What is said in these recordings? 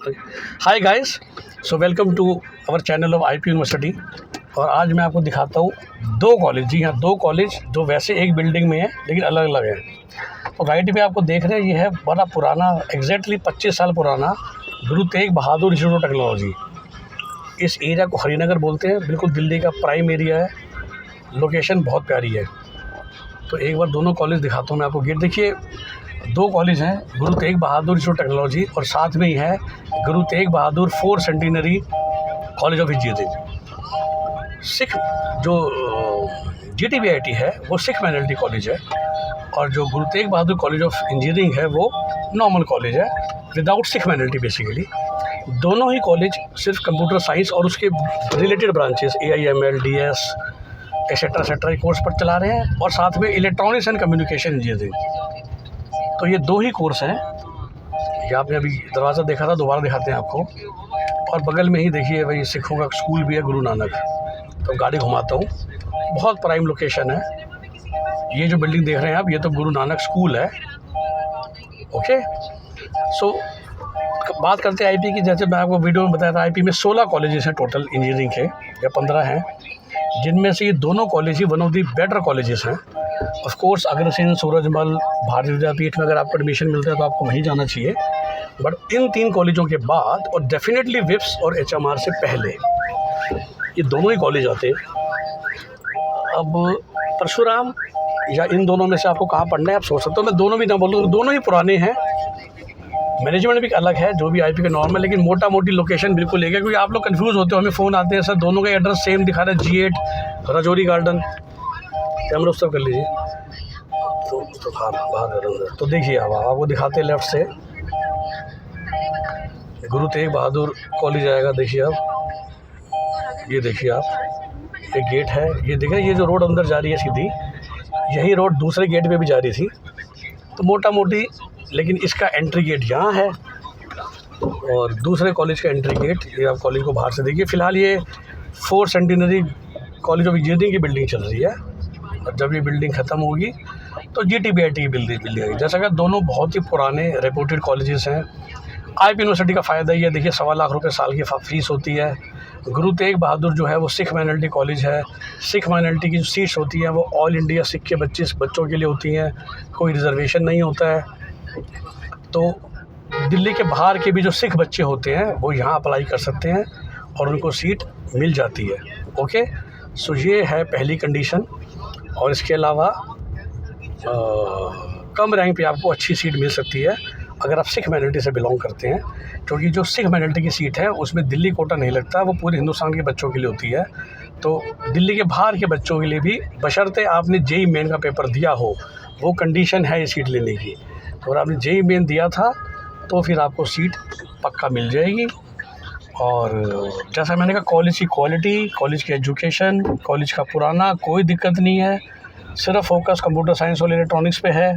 Hi guys, so welcome to our channel of IP university. और आज मैं आपको दिखाता हूँ दो कॉलेज, जी हाँ दो कॉलेज जो वैसे एक बिल्डिंग में है लेकिन अलग अलग है। तो राइट में आपको देख रहे हैं, ये है बड़ा पुराना, एग्जैक्टली 25 साल पुराना Guru Tegh Bahadur institute of technology. इस एरिया को हरिनगर बोलते हैं, बिल्कुल दिल्ली का प्राइम एरिया है, लोकेशन बहुत प्यारी है। तो एक बार दोनों कॉलेज दिखाता हूँ मैं आपको। गेट देखिए, दो कॉलेज हैं, Guru Tegh Bahadur institute of technology और साथ में ही है Guru Tegh Bahadur 4th centenary college of engineering. Sikh जो GTBIT है वो सिख माइनॉरिटी कॉलेज है, और जो Guru Tegh Bahadur college of engineering है वो नॉर्मल कॉलेज है विदाउट सिख माइनॉरिटी बेसिकली। दोनों ही कॉलेज सिर्फ कंप्यूटर साइंस और उसके related branches AIML DS etcetera course पर चला रहे हैं, और साथ में इलेक्ट्रॉनिक्स एंड कम्युनिकेशन इंजीनियरिंग। तो ये दो ही कोर्स हैं। ये आपने अभी दरवाज़ा देखा था, दोबारा दिखाते हैं आपको। और बगल में ही देखिए भाई सिखों का स्कूल भी है, गुरु नानक। तो गाड़ी घुमाता हूँ, बहुत प्राइम लोकेशन है। ये जो बिल्डिंग देख रहे हैं आप, ये तो गुरु नानक स्कूल है। ओके, सो बात करते हैं IP की। जैसे मैं आपको वीडियो में बताया था, IP में 16 कॉलेजेस हैं टोटल इंजीनियरिंग के, या 15 हैं, जिनमें से ये दोनों college he one of the better colleges हैं। ऑफ कोर्स अग्रसेन, सूरजमल, भारतीय विद्यापीठ में अगर आपको एडमिशन मिलता है तो आपको वहीं जाना चाहिए, बट इन 3 कॉलेजों के बाद और डेफिनेटली विप्स और HMR से पहले ये दोनों ही कॉलेज आते हैं। अब परशुराम या इन दोनों में से आपको कहाँ पढ़ना है आप सोच सकते हो। मैं दोनों भी ना बोलूँ, दोनों ही पुराने हैं, मैनेजमेंट भी अलग है जो भी IP का नॉर्मल, लेकिन मोटा मोटी लोकेशन बिल्कुल एक है। क्योंकि आप लोग कंफ्यूज होते हो, हमें फ़ोन आते हैं सर दोनों का एड्रेस सेम दिखा रहा है, G8 राजौरी गार्डन। कैमरा उस तरफ कर लीजिए, तो बाहर। तो देखिए अब आपको दिखाते हैं लेफ़्ट से गुरु तेग बहादुर कॉलेज आएगा। देखिए आप, ये देखिए आप, ये गेट है, ये देखें, ये जो रोड अंदर जा रही है सीधी, यही रोड दूसरे गेट पे भी जा रही थी। तो मोटा मोटी, लेकिन इसका एंट्री गेट यहाँ है और दूसरे कॉलेज का एंट्री गेट ये आप कॉलेज को बाहर से देखिए। फ़िलहाल ये 4th centenary college of engineering की बिल्डिंग चल रही है, और जब ये बिल्डिंग ख़त्म होगी तो GTBIT की बिल्डिंग आएगी। जैसा कि दोनों बहुत ही पुराने रेपुटेड कॉलेजेस हैं। IP यूनिवर्सिटी का फ़ायदा ये देखिए, 1.25 लाख रुपये साल की फ़ीस होती है। गुरु तेग बहादुर जो है वो सिख माइनॉरिटी कॉलेज है। सिख माइनॉरिटी की जो सीट्स होती हैं वो ऑल इंडिया सिख के बच्चों के लिए होती हैं, कोई रिजर्वेशन नहीं होता है। तो दिल्ली के बाहर के भी जो सिख बच्चे होते हैं वो यहाँ अप्लाई कर सकते हैं और उनको सीट मिल जाती है। ओके, सो ये है पहली कंडीशन। और इसके अलावा कम रैंक पे आपको अच्छी सीट मिल सकती है अगर आप सिख माइनॉरिटी से बिलोंग करते हैं, क्योंकि जो सिख माइनॉरिटी की सीट है उसमें दिल्ली कोटा नहीं लगता, वो पूरे हिंदुस्तान के बच्चों के लिए होती है। तो दिल्ली के बाहर के बच्चों के लिए भी, बशर्ते आपने JEE मेन का पेपर दिया हो, वो कंडीशन है ये सीट लेने की। तो अगर आपने JEE मेन दिया था तो फिर आपको सीट पक्का मिल जाएगी। और जैसा मैंने कहा, कॉलेज की क्वालिटी, कॉलेज की एजुकेशन, कॉलेज का पुराना, कोई दिक्कत नहीं है। सिर्फ फोकस कंप्यूटर साइंस और इलेक्ट्रॉनिक्स पे है।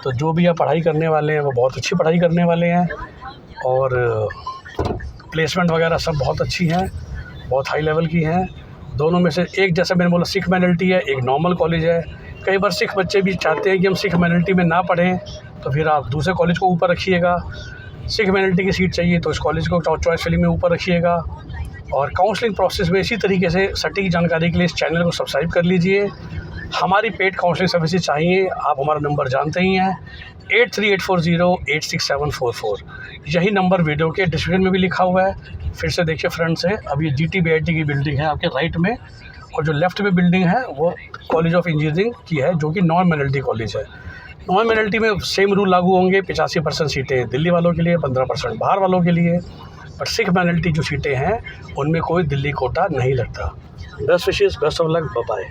तो जो भी आप पढ़ाई करने वाले हैं वो बहुत अच्छी पढ़ाई करने वाले हैं, और प्लेसमेंट वगैरह सब बहुत अच्छी हैं, बहुत हाई लेवल की हैं। दोनों में से एक, जैसा मैंने बोला, सिख माइनॉरिटी है, एक नॉर्मल कॉलेज है। कई बार सिख बच्चे भी चाहते हैं कि हम सिख माइनॉरिटी में ना पढ़ें, तो फिर आप दूसरे कॉलेज को ऊपर रखिएगा। सिख माइनॉरिटी की सीट चाहिए तो इस कॉलेज को चॉइस फिलिंग में ऊपर रखिएगा। और काउंसलिंग प्रोसेस में इसी तरीके से सटीक जानकारी के लिए इस चैनल को सब्सक्राइब कर लीजिए। हमारी पेड काउंसलिंग सर्विसेज चाहिए, आप हमारा नंबर जानते ही हैं, 8384086744। यही नंबर वीडियो के डिस्क्रिप्शन में भी लिखा हुआ है। फिर से देखिए फ्रंट से, अब ये GTBIT की बिल्डिंग है आपके राइट में, और जो लेफ़्ट में बिल्डिंग है वो कॉलेज ऑफ इंजीनियरिंग की है, जो कि नॉन माइनॉरिटी कॉलेज है। नॉन माइनॉरिटी में सेम रूल लागू होंगे, 85% सीटें दिल्ली वालों के लिए, 15% बाहर वालों के लिए। बट सिख माइनॉरिटी जो सीटें हैं उनमें कोई दिल्ली कोटा नहीं लगता। Best wishes, best of luck, bye bye.